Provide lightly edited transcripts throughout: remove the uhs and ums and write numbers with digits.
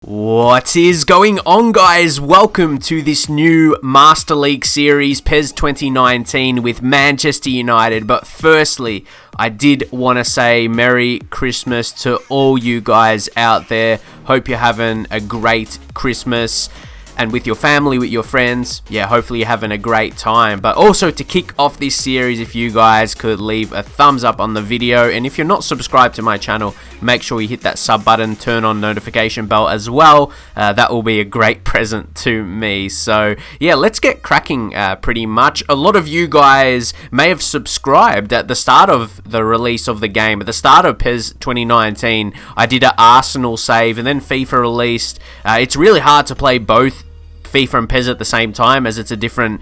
What is going on, guys? Welcome to this new Master League series, PES 2019 with Manchester United. But firstly, I did want to say Merry Christmas to all you guys out there. Hope you're having a great Christmas. And with your family, with your friends, yeah, hopefully you're having a great time. But also to kick off this series, if you guys could leave a thumbs up on the video. And if you're not subscribed to my channel, make sure you hit that sub button, turn on notification bell as well. That will be a great present to me. So yeah, let's get cracking pretty much. A lot of you guys may have subscribed at the start of the release of the game. At the start of PES 2019, I did an Arsenal save and then FIFA released. It's really hard to play both FIFA and PES at the same time, as it's a different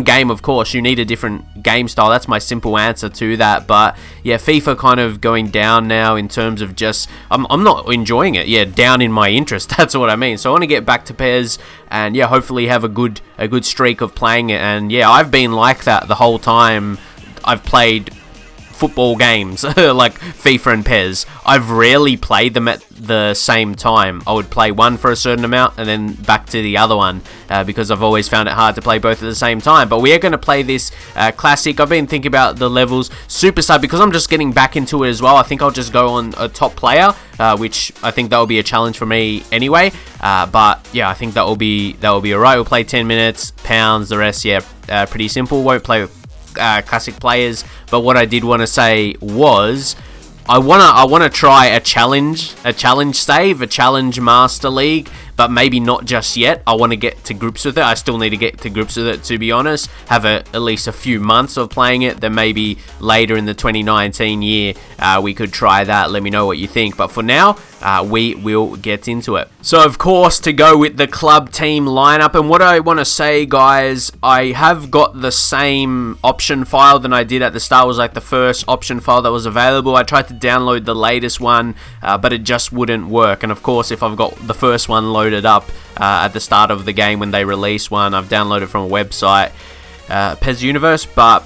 game. Of course, you need a different game style. That's my simple answer to that. But yeah, FIFA kind of going down now in terms of just I'm not enjoying it. Yeah, down in my interest. That's what I mean. So I want to get back to PES and yeah, hopefully have a good streak of playing it. And yeah, I've been like that the whole time I've played football games like FIFA and PES. I've rarely played them at the same time. I would play one for a certain amount and then back to the other one because I've always found it hard to play both at the same time. But we are going to play this classic. I've been thinking about the levels super sub because I'm just getting back into it as well. I think I'll just go on a top player, which I think that will be a challenge for me anyway. But yeah, I think that will be alright. We'll play 10 minutes, pounds, the rest, yeah, pretty simple. Won't play with classic players. But what I did want to say was I wanna try a challenge save, a challenge Master League, but maybe not just yet. I want to get to grips with it. I still need to get to grips with it, to be honest. Have at least a few months of playing it. Then maybe later in the 2019 year, we could try that. Let me know what you think. But for now, we will get into it. So, of course, to go with the club team lineup, and what I want to say, guys, I have got the same option file than I did at the start. It was like the first option file that was available. I tried to download the latest one, but it just wouldn't work. And of course, if I've got the first one loaded up at the start of the game when they release one, I've downloaded from a website, PES Universe, but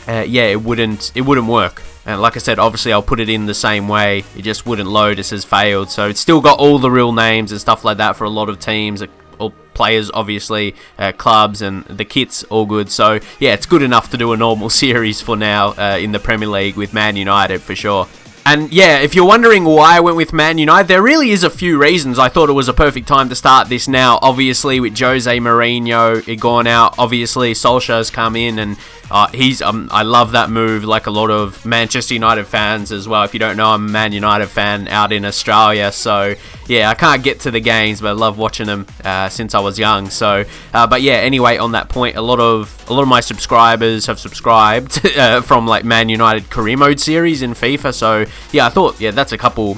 yeah, it wouldn't work. And like I said, obviously I'll put it in the same way. It just wouldn't load. It says failed. So it's still got all the real names and stuff like that for a lot of teams, or players, obviously, clubs, and the kits all good. So yeah, it's good enough to do a normal series for now in the Premier League with Man United for sure. And yeah, if you're wondering why I went with Man United, there really is a few reasons. I thought it was a perfect time to start this now. Obviously, with Jose Mourinho gone out, obviously Solskjaer's come in, and I love that move, like a lot of Manchester United fans as well. If you don't know, I'm a Man United fan out in Australia, so yeah, I can't get to the games, but I love watching them since I was young. So, but yeah, anyway, on that point, a lot of my subscribers have subscribed from like Man United career mode series in FIFA. So yeah, I thought that's a couple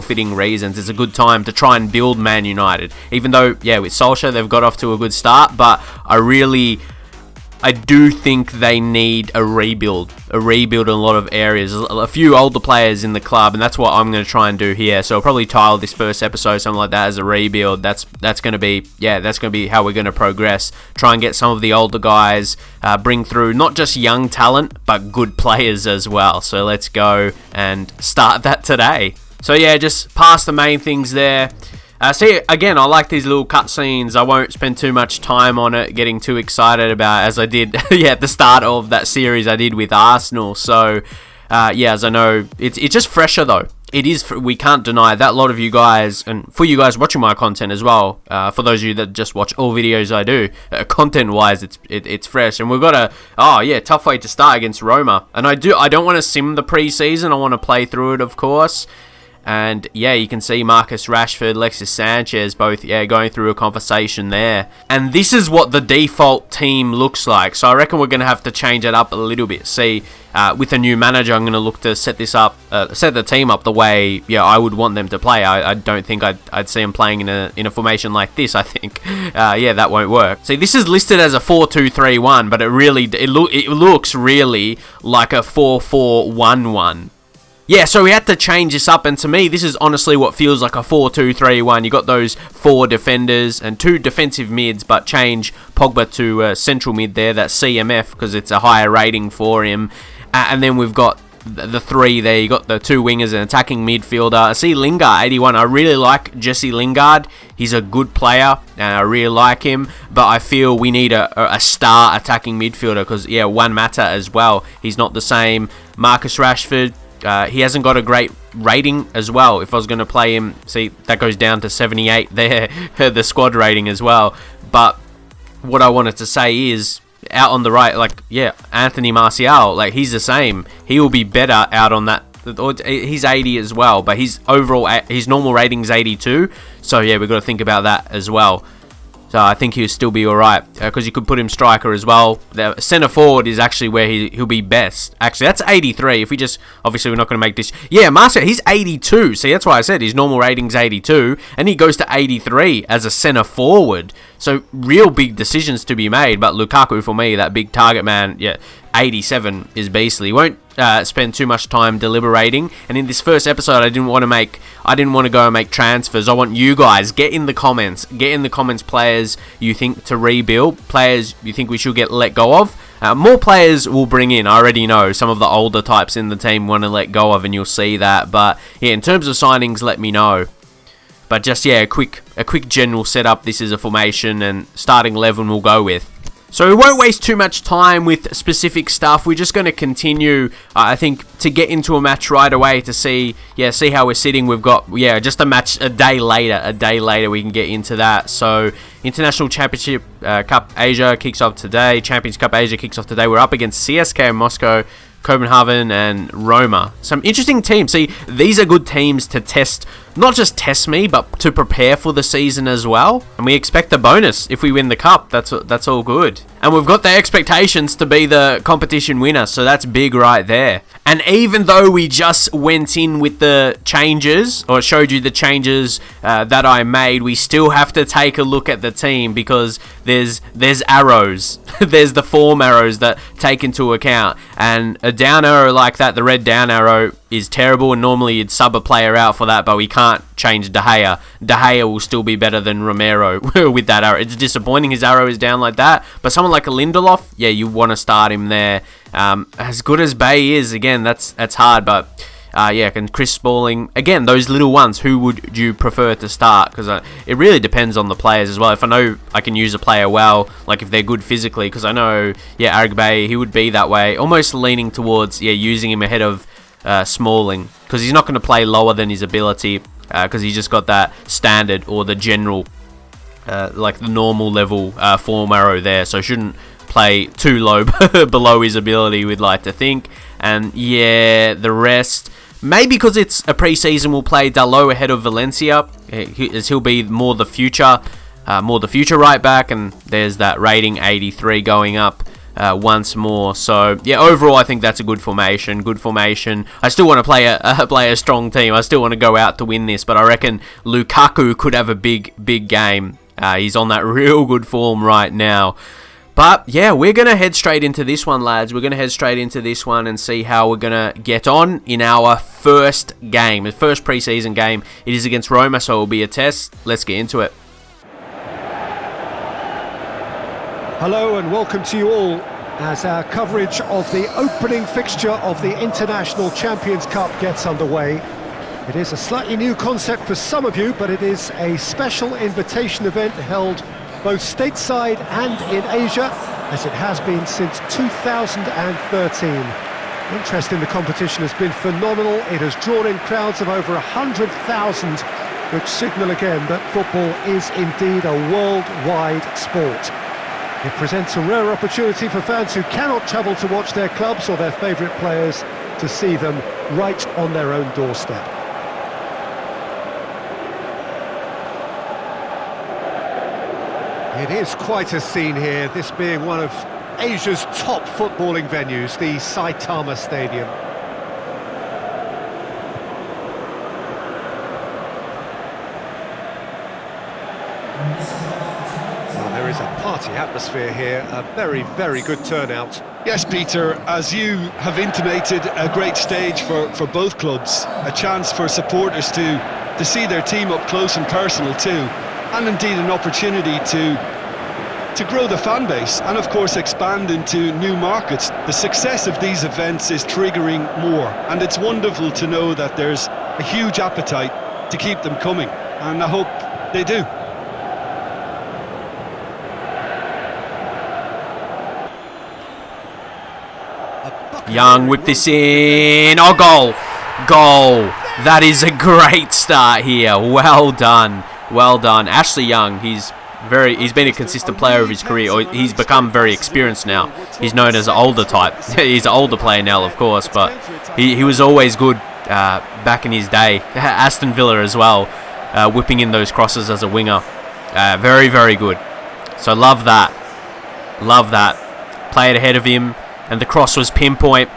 fitting reasons. It's a good time to try and build Man United, even though yeah, with Solskjaer they've got off to a good start, but I do think they need a rebuild in a lot of areas. A few older players in the club, and that's what I'm going to try and do here. So I'll probably title this first episode something like that as a rebuild. That's going to be how we're going to progress. Try and get some of the older guys, bring through not just young talent, but good players as well. So let's go and start that today. So yeah, just past the main things there. See, again, I like these little cutscenes. I won't spend too much time on it, getting too excited about it, as I did at the start of that series I did with Arsenal. So, yeah, as I know, it's just fresher, though. It is, we can't deny that. A lot of you guys, and for you guys watching my content as well, for those of you that just watch all videos I do, content-wise, it's fresh. And we've got tough way to start against Roma. And I don't want to sim the pre-season. I want to play through it, of course. And yeah, you can see Marcus Rashford, Alexis Sanchez, both going through a conversation there. And this is what the default team looks like. So I reckon we're going to have to change it up a little bit. See, with a new manager, I'm going to look to set the team up the way I would want them to play. I don't think I'd see them playing in a formation like this. I think that won't work. See, this is listed as a 4-2-3-1, but it looks really like a 4-4-1-1. Yeah, so we had to change this up, and to me, this is honestly what feels like a 4-2-3-1. You got those 4 defenders and 2 defensive mids, but change Pogba to central mid there. That's CMF because it's a higher rating for him. And then we've got the three there. You got the two wingers and attacking midfielder. I see Lingard, 81. I really like Jesse Lingard. He's a good player, and I really like him. But I feel we need a star attacking midfielder because, yeah, Juan Mata as well. He's not the same. Marcus Rashford, he hasn't got a great rating as well. If I was going to play him, see, that goes down to 78 there, the squad rating as well. But what I wanted to say is, out on the right, like, yeah, Anthony Martial, like, he's the same. He will be better out on that. He's 80 as well, but his normal rating is 82. So, yeah, we've got to think about that as well. So I think he'll still be alright, because you could put him striker as well. The centre forward is actually where he'll be best. Actually, that's 83. If we just, obviously we're not going to make this. Yeah, Martial, he's 82. See, that's why I said his normal rating's 82, and he goes to 83 as a centre forward. So real big decisions to be made. But Lukaku, for me, that big target man, yeah, 87 is beastly. Won't spend too much time deliberating. And in this first episode, I didn't want to go and make transfers. I want you guys, get in the comments players you think to rebuild, players you think we should let go of. More players will bring in. I already know some of the older types in the team want to let go of, and you'll see that. But yeah, in terms of signings, let me know. But just, yeah, a quick general setup. This is a formation, and starting 11 we'll go with. So we won't waste too much time with specific stuff. We're just going to continue, I think, to get into a match right away to see how we're sitting. We've got, just a match a day later we can get into that. So International Championship Cup Asia kicks off today. Champions Cup Asia kicks off today. We're up against CSKA Moscow, Copenhagen and Roma. Some interesting teams. See, these are good teams to test, not just test me, but to prepare for the season as well. And we expect a bonus if we win the cup. That's all good. And we've got the expectations to be the competition winner, so that's big right there. And even though we just went in with the changes, or showed you the changes that I made, we still have to take a look at the team, because there's arrows. There's the form arrows that take into account. And a down arrow like that, the red down arrow, is terrible, and normally you'd sub a player out for that, but we can't change De Gea. De Gea will still be better than Romero with that arrow. It's disappointing his arrow is down like that, but someone like a Lindelof, yeah, you want to start him there. As good as Bay is, again, that's hard, but and Chris Smalling, again, those little ones, who would you prefer to start? Because it really depends on the players as well. If I know I can use a player well, like if they're good physically, because I know, Arigbe, he would be that way, almost leaning towards, using him ahead of Smalling, because he's not going to play lower than his ability, because he's just got that standard or the general, like the normal level form arrow there, so shouldn't play too low below his ability, we'd like to think. And the rest, maybe because it's a pre-season, we'll play Dalot ahead of Valencia, as he'll be more the future right back, and there's that rating 83 going up once more. So overall I think that's a good formation. I still want to play a strong team. I still want to go out to win this, but I reckon Lukaku could have a big game. He's on that real good form right now. But we're going to head straight into this one, lads. We're going to head straight into this one and see how we're going to get on in our first game, the first pre-season game. It is against Roma, so it will be a test. Let's get into it. Hello and welcome to you all as our coverage of the opening fixture of the International Champions Cup gets underway. It is a slightly new concept for some of you, but it is a special invitation event held both stateside and in Asia, as it has been since 2013. Interest in the competition has been phenomenal. It has drawn in crowds of over 100,000, which signal again that football is indeed a worldwide sport. It presents a rare opportunity for fans who cannot travel to watch their clubs or their favourite players to see them right on their own doorstep. It is quite a scene here, this being one of Asia's top footballing venues, the Saitama Stadium. Well, there is a party atmosphere here, a very, very good turnout. Yes, Peter, as you have intimated, a great stage for both clubs, a chance for supporters to see their team up close and personal too, and indeed an opportunity to to grow the fan base and of course expand into new markets. The success of these events is triggering more, and it's wonderful to know that there's a huge appetite to keep them coming, and I hope they do. Young whip this in. Oh, goal. Goal. That is a great start here. Well done. Well done. Ashley Young, he's been a consistent player of his career, or he's become very experienced now. He's known as an older type. He's an older player now, of course, but he was always good back in his day. Aston Villa as well, whipping in those crosses as a winger. Very, very good. So love that. Love that. Played ahead of him, and the cross was pinpoint.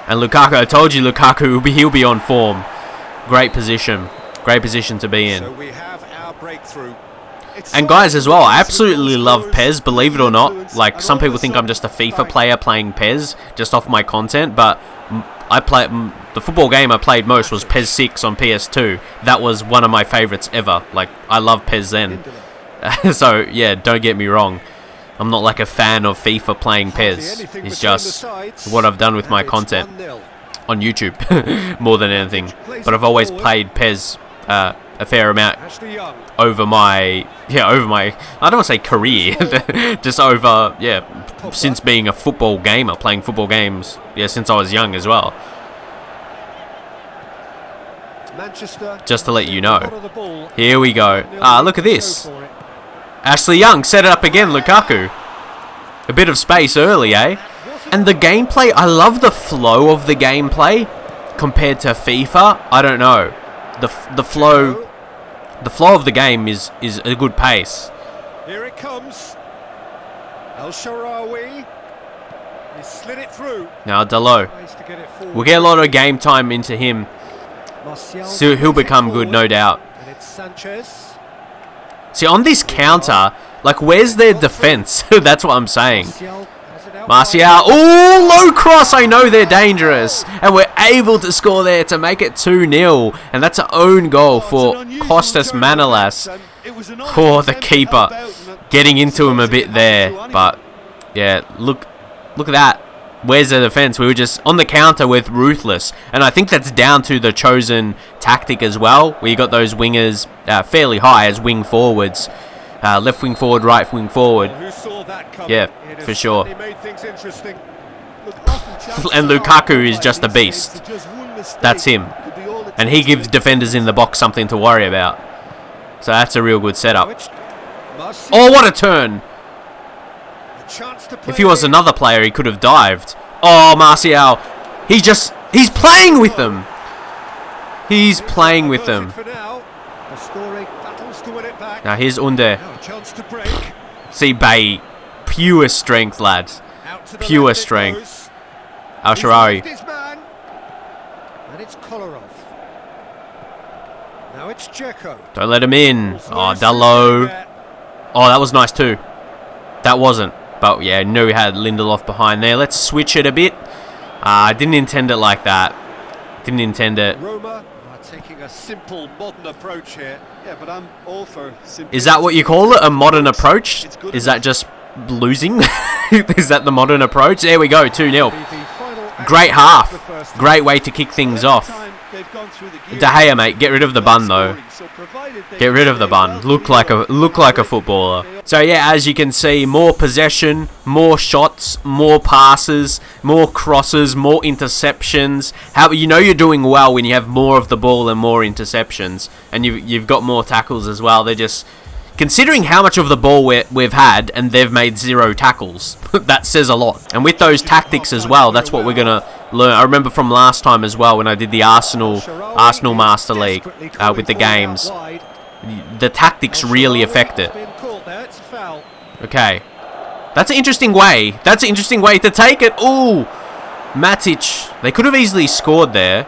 And Lukaku, I told you Lukaku, he'll be on form. Great position. Great position to be in. So we have our breakthrough. And guys, as well, I absolutely love PES, believe it or not. Like, some people think I'm just a FIFA player playing PES, just off my content, but the football game I played most was PES 6 on PS2. That was one of my favourites ever. Like, I love PES then. So, yeah, don't get me wrong. I'm not like a fan of FIFA playing PES. It's just what I've done with my content on YouTube more than anything. But I've always played PES a fair amount over my I don't want to say career, just over, since being a football gamer, playing football games, since I was young as well. Just to let you know. Here we go. Look at this. Ashley Young set it up again, Lukaku. A bit of space early, eh? And the gameplay, I love the flow of the gameplay compared to FIFA. I don't know. The flow of the game is a good pace. Here it comes. El Shaarawy. He slid it through. Now Dalot. We'll get a lot of game time into him. So he'll become good, no doubt. And it's Sanchez. See, on this counter, like, where's their defense? That's what I'm saying. Martial. Oh, low cross. I know they're dangerous. And we're able to score there to make it 2-0. And that's an own goal for Kostas Manolas. Oh, the keeper getting into him a bit there. But, yeah, look at that. Where's the defense? We were just on the counter with ruthless. And I think that's down to the chosen tactic as well, where you got those wingers fairly high as wing forwards. Left wing forward, right wing forward. Yeah, for sure. And Lukaku is just a beast. That's him. And he gives defenders in the box something to worry about. So that's a real good setup. Oh, what a turn! If he was another player, he could have dived. Oh, Martial. He's playing with them. He's playing with them. Now here's Under. See, Bay. Pure strength, lads. Pure strength. El Shaarawy. Don't let him in. Oh, Dalot. Oh, that was nice too. That wasn't. But yeah, I knew we had Lindelof behind there. Let's switch it a bit. I didn't intend it like that. Didn't intend it. Roma are taking a simple modern approach here. Yeah, but I'm all for simple. Is that what you call it? A modern approach? Is that just losing? Is that the modern approach? There we go, 2-0. Great half. Great way to kick things off. De Gea, mate, get rid of the bun though. Get rid of the bun. Look like a footballer. So yeah, as you can see, more possession, more shots, more passes, more crosses, more interceptions. You know you're doing well when you have more of the ball and more interceptions, and you've got more tackles as well. They're just considering how much of the ball we've had, and they've made 0 tackles. That says a lot. And with those tactics as well, that's what we're gonna learn. I remember from last time as well when I did the Arsenal Master League with the games. The tactics really affect it. Okay. That's an interesting way. That's an interesting way to take it. Ooh. Matic. They could have easily scored there.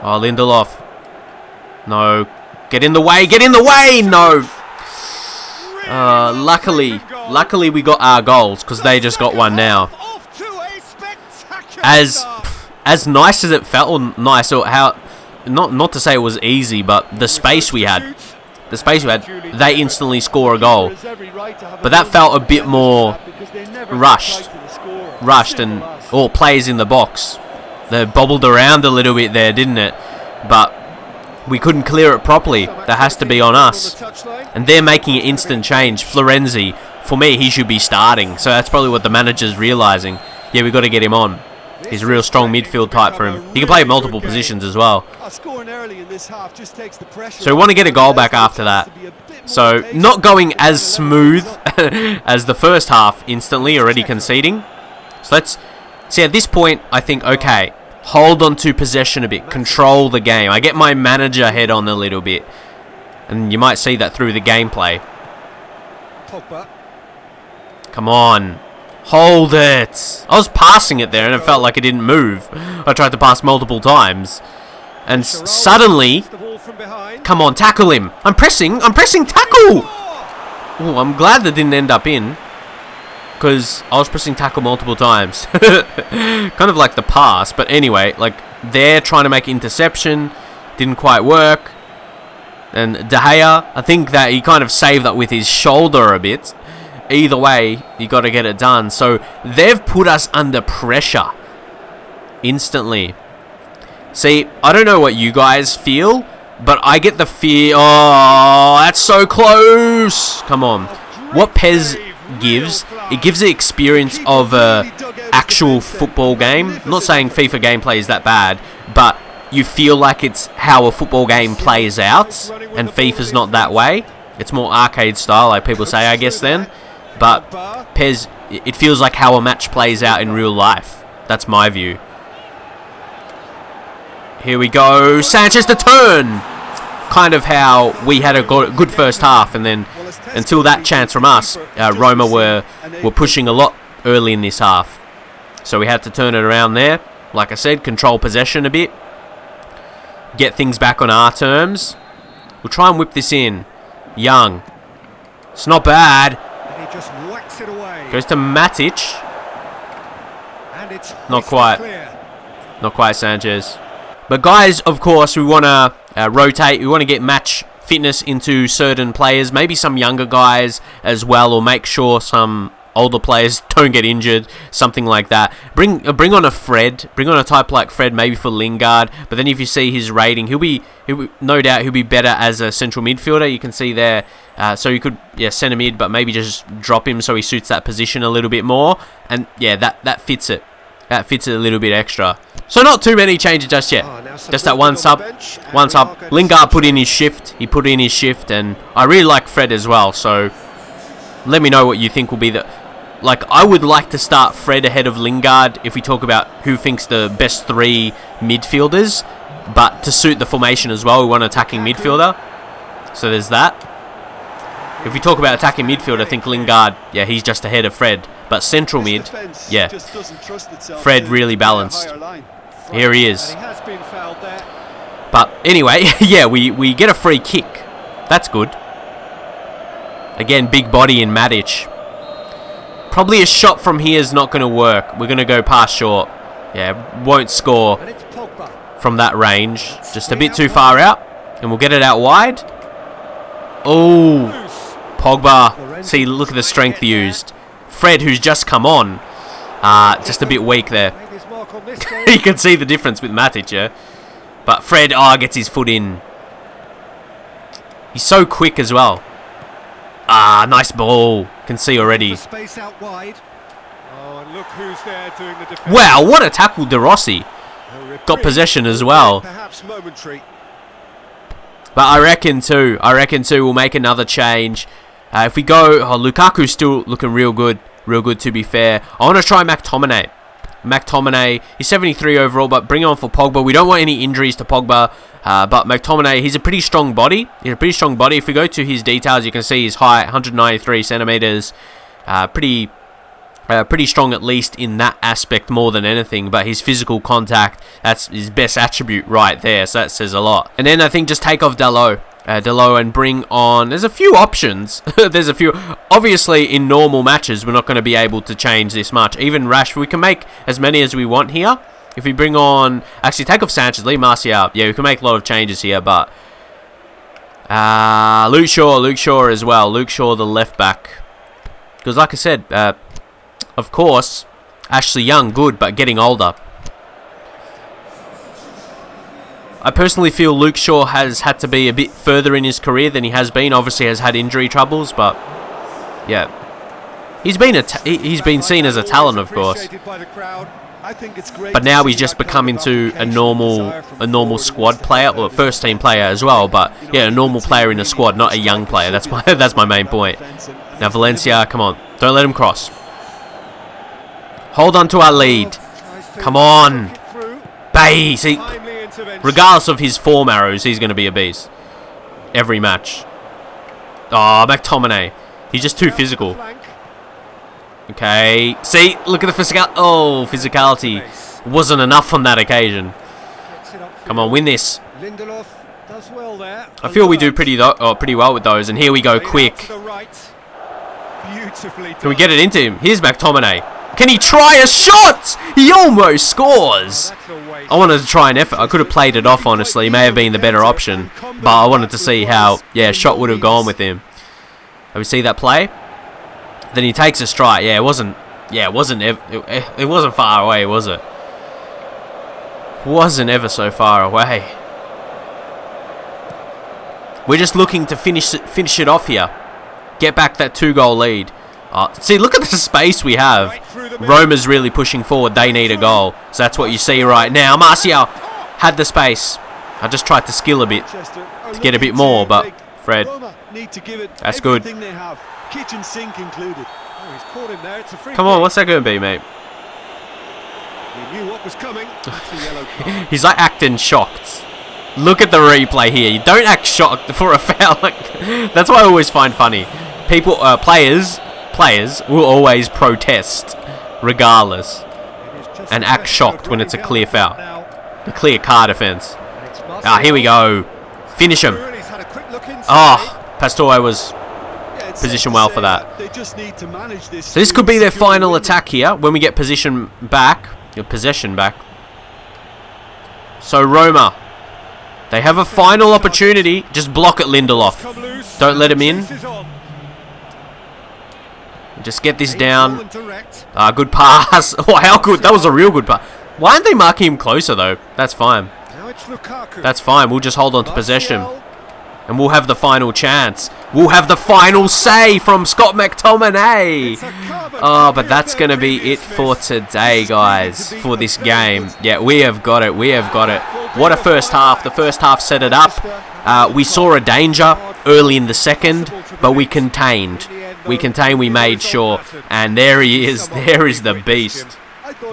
Oh, Lindelof. No. Get in the way. Get in the way. No. Luckily we got our goals because they just got one now. As nice as it felt, or nice, or how, not to say it was easy, but the space we had the space we had, they instantly score a goal. But that felt a bit more rushed and all players in the box. They bobbled around a little bit there, didn't it? But we couldn't clear it properly. That has to be on us. And they're making an instant change. Florenzi, for me, he should be starting. So that's probably what the manager's realising. Yeah, we've got to get him on. He's a real strong midfield type for him. He can play multiple positions as well. So we want to get a goal back after that. So not going as smooth as the first half instantly, already conceding. So let's see, at this point, I think, okay, hold on to possession a bit, control the game. I get my manager head on a little bit. And you might see that through the gameplay. Come on. Hold it. I was passing it there and it felt like it didn't move. I tried to pass multiple times. And suddenly... Come on, tackle him. I'm pressing tackle! Oh, I'm glad that didn't end up in. Because I was pressing tackle multiple times. Kind of like the pass. But anyway, like, they're trying to make interception. Didn't quite work. And De Gea, I think that he kind of saved that with his shoulder a bit. Either way, you got to get it done. So they've put us under pressure instantly. See, I don't know what you guys feel, but I get the fear. Oh, that's so close. Come on. What PES gives, it gives the experience of a actual football game. I'm not saying FIFA gameplay is that bad, but you feel like it's how a football game plays out, and FIFA's not that way. It's more arcade style, like people say, I guess, then. But PES, it feels like how a match plays out in real life. That's my view. Here we go. Sanchez to turn. Kind of how we had a good first half, and then until that chance from us, Roma were pushing a lot early in this half. So we had to turn it around there. Like I said, control possession a bit. Get things back on our terms. We'll try and whip this in. Young. It's not bad. Just whacks it away. Goes to Matic. And it's not quite. Not quite Sanchez. But guys, of course, we want to rotate. We want to get match fitness into certain players. Maybe some younger guys as well. Or make sure some older players don't get injured. Something like that. Bring on a Fred. Bring on a type like Fred, maybe for Lingard. But then if you see his rating, no doubt he'll be better as a central midfielder. You can see there. So you could, center mid, but maybe just drop him so he suits that position a little bit more. And yeah, that fits it. That fits it a little bit extra. So not too many changes just yet. Just that one sub. Lingard put in his shift. He put in his shift, and I really like Fred as well. So let me know what you think will be the... Like, I would like to start Fred ahead of Lingard if we talk about who thinks the best three midfielders. But to suit the formation as well, we want an attacking midfielder. So there's that. If we talk about attacking midfield, I think Lingard, he's just ahead of Fred. But central mid, Fred really balanced. Here he is. But anyway, we get a free kick. That's good. Again, big body in Matic. Probably a shot from here is not going to work. We're going to go past short. Yeah, won't score from that range. Just a bit too far out. And we'll get it out wide. Oh, Pogba. See, look at the strength used. Fred, who's just come on. Just a bit weak there. You can see the difference with Matic, yeah? But Fred, gets his foot in. He's so quick as well. Nice ball. Can see already. Wow, what a tackle, De Rossi. Got possession as well. But I reckon too, we'll make another change. If we go... Lukaku's still looking real good to be fair. I want to try McTominay, he's 73 overall, but bring on for Pogba. We don't want any injuries to Pogba. But McTominay, he's a pretty strong body. If we go to his details, you can see his height, 193 centimeters. Pretty strong, at least in that aspect more than anything. But his physical contact, that's his best attribute right there. So that says a lot. And then I think just take off Dalot. And bring on... There's a few options. There's a few... Obviously, in normal matches, we're not going to be able to change this much. Even Rashford, we can make as many as we want here. If we bring on... Actually, take off Sanchez, leave Martial. Yeah, we can make a lot of changes here, but... Luke Shaw as well. Luke Shaw, the left back. Because like I said, of course, Ashley Young, good, but getting older. I personally feel Luke Shaw has had to be a bit further in his career than he has been. Obviously, has had injury troubles, but yeah, he's been seen as a talent, of course. But now he's just become into a normal squad player, or first team player as well. But yeah, a normal player in a squad, not a young player. That's my main point. Now Valencia, come on, don't let him cross. Hold on to our lead. Come on, Bay. See, regardless of his form arrows, he's going to be a beast every match. Oh, McTominay, he's just too physical. Okay, see, look at the physicality wasn't enough on that occasion. Come on, win this. I feel we do pretty well with those, and here we go, quick. Can we get it into him? Here's McTominay. Can he try a shot? He almost scores. I wanted to try an effort. I could have played it off, honestly. May have been the better option, but I wanted to see how, yeah, a shot would have gone with him. Have we seen that play? Then he takes a strike. Yeah, it wasn't far away, was it? Wasn't ever so far away. We're just looking to finish it off here. Get back that 2-goal lead. See, look at the space we have. Roma's really pushing forward. They need a goal. So that's what you see right now. Martial had the space. I just tried to skill a bit to get a bit more, but Fred, that's good. Kitchen sink included. Oh, he's caught him there. It's a free Come on, what's that going to be, mate? He knew what was coming. That's a yellow card. He's like acting shocked. Look at the replay here. You don't act shocked for a foul. That's what I always find funny. People, players will always protest regardless and act shocked when it's a clear foul, a clear card offence. Here we go. Finish him. Pastore was positioned well for that. So this could be their final attack here when we get possession back. So Roma, they have a final opportunity. Just block it, Lindelof. Don't let him in. Just get this down. Good pass. Oh, how good. That was a real good pass. Why aren't they marking him closer, though? That's fine. That's fine. We'll just hold on to possession. And we'll have the final chance. We'll have the final say from Scott McTominay. Oh, but that's going to be it for today, guys, for this game. Yeah, we have got it. We have got it. What a first half. The first half set it up. We saw a danger early in the second, but we contained. We made sure. And there he is. There is the beast.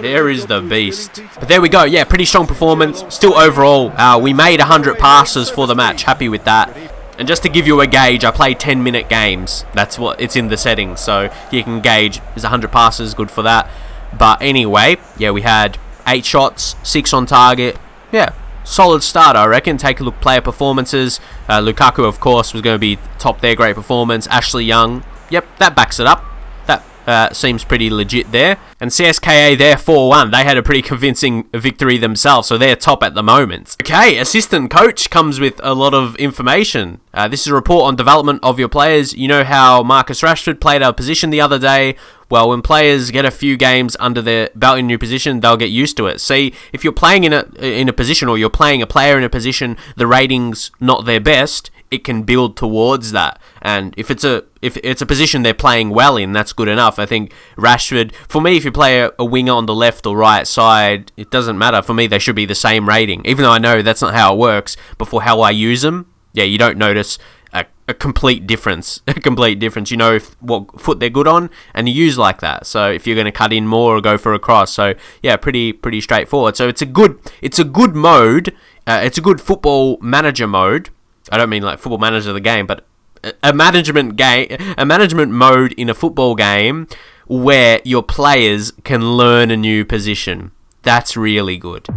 There is the beast. But there we go. Yeah, pretty strong performance. Still overall, we made 100 passes for the match. Happy with that. And just to give you a gauge, I play 10-minute games. That's what it's in the settings. So you can gauge, is 100 passes good for that? But anyway, yeah, we had 8 shots, 6 on target. Yeah, solid start, I reckon. Take a look, player performances. Lukaku, of course, was going to be top there. Great performance. Ashley Young. Yep, that backs it up. That seems pretty legit there. And CSKA, they're 4-1. They had a pretty convincing victory themselves, so they're top at the moment. Okay, assistant coach comes with a lot of information. This is a report on development of your players. You know how Marcus Rashford played our position the other day? Well, when players get a few games under their belt in a new position, they'll get used to it. See, if you're playing in a position, or you're playing a player in a position, the rating's not their best, it can build towards that. And if it's a position they're playing well in, that's good enough. I think Rashford, for me, if you play a winger on the left or right side, it doesn't matter. For me, they should be the same rating, even though I know that's not how it works. But for how I use them, yeah, you don't notice a complete difference. A complete difference. You know what foot they're good on, and you use like that. So if you're going to cut in more or go for a cross, so yeah, pretty straightforward. So it's a good mode. It's a good football manager mode. I don't mean like football manager of the game, but a management mode in a football game where your players can learn a new position. That's really good.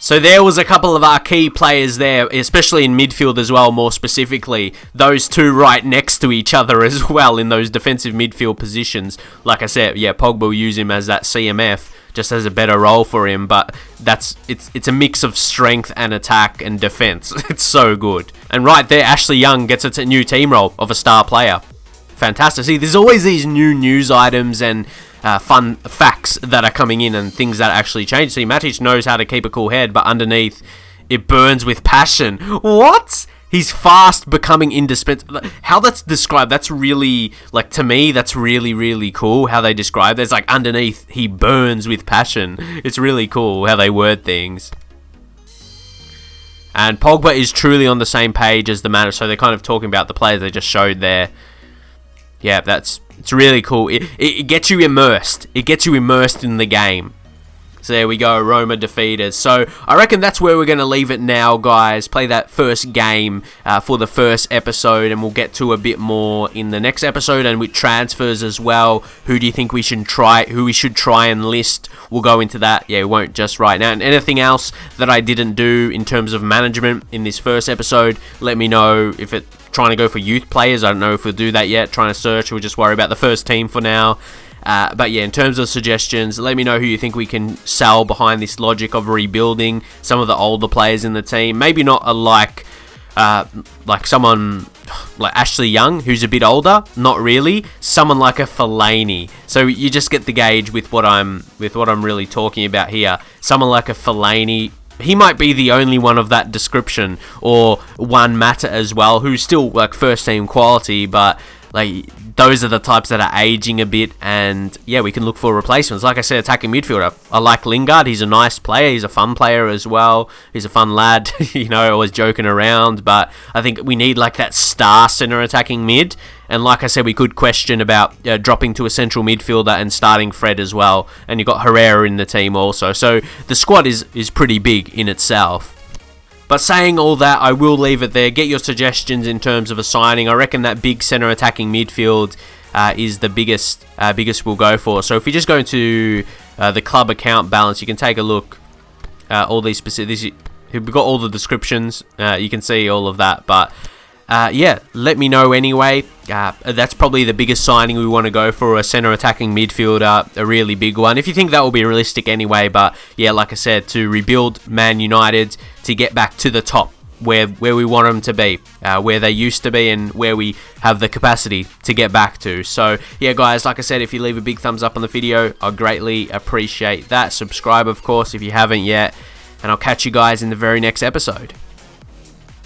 So there was a couple of our key players there, especially in midfield as well, more specifically. Those two right next to each other as well in those defensive midfield positions. Like I said, yeah, Pogba will use him as that CMF, just as a better role for him, but it's a mix of strength and attack and defense. It's so good. And right there, Ashley Young gets a new team role of a star player. Fantastic. See, there's always these new news items and fun facts that are coming in and things that actually change. See, Matic knows how to keep a cool head, but underneath, it burns with passion. What? He's fast, becoming indispensable. How that's described, that's really, like, to me, that's really, really cool how they describe it. It's like, underneath, he burns with passion. It's really cool how they word things. And Pogba is truly on the same page as the manager, so they're kind of talking about the players they just showed there. Yeah, it's really cool. It gets you immersed. It gets you immersed in the game. So there we go, Roma defeated. So I reckon that's where we're going to leave it now, guys. Play that first game for the first episode, and we'll get to a bit more in the next episode, and with transfers as well. Who do you think we should try? Who we should try and list? We'll go into that. Yeah, we won't just right now. And anything else that I didn't do in terms of management in this first episode, let me know. If it trying to go for youth players, I don't know if we'll do that yet. Trying to search, we'll just worry about the first team for now. But yeah, in terms of suggestions, let me know who you think we can sell behind this logic of rebuilding some of the older players in the team. Maybe not like someone like Ashley Young, who's a bit older. Not really. Someone like a Fellaini. So you just get the gauge with what I'm really talking about here. Someone like a Fellaini. He might be the only one of that description, or Juan Mata as well, who's still like first team quality, but like those are the types that are aging a bit, and yeah, we can look for replacements. Like I said, attacking midfielder, I like Lingard. He's a nice player. He's a fun player as well. He's a fun lad. Always joking around, but I think we need like that star center attacking mid. And like I said, we could question about dropping to a central midfielder and starting Fred as well. And you've got Herrera in the team also. So the squad is pretty big in itself. But saying all that, I will leave it there. Get your suggestions in terms of a signing. I reckon that big centre attacking midfield is the biggest we'll go for. So if you just go into the club account balance, you can take a look. All these specifics. We've got all the descriptions. You can see all of that. But yeah, let me know anyway. That's probably the biggest signing we want to go for, a centre attacking midfielder, a really big one. If you think that will be realistic anyway, but yeah, like I said, to rebuild Man United, to get back to the top, where we want them to be, where they used to be, and where we have the capacity to get back to. So yeah, guys, like I said, if you leave a big thumbs up on the video, I greatly appreciate that. Subscribe, of course, if you haven't yet, and I'll catch you guys in the very next episode.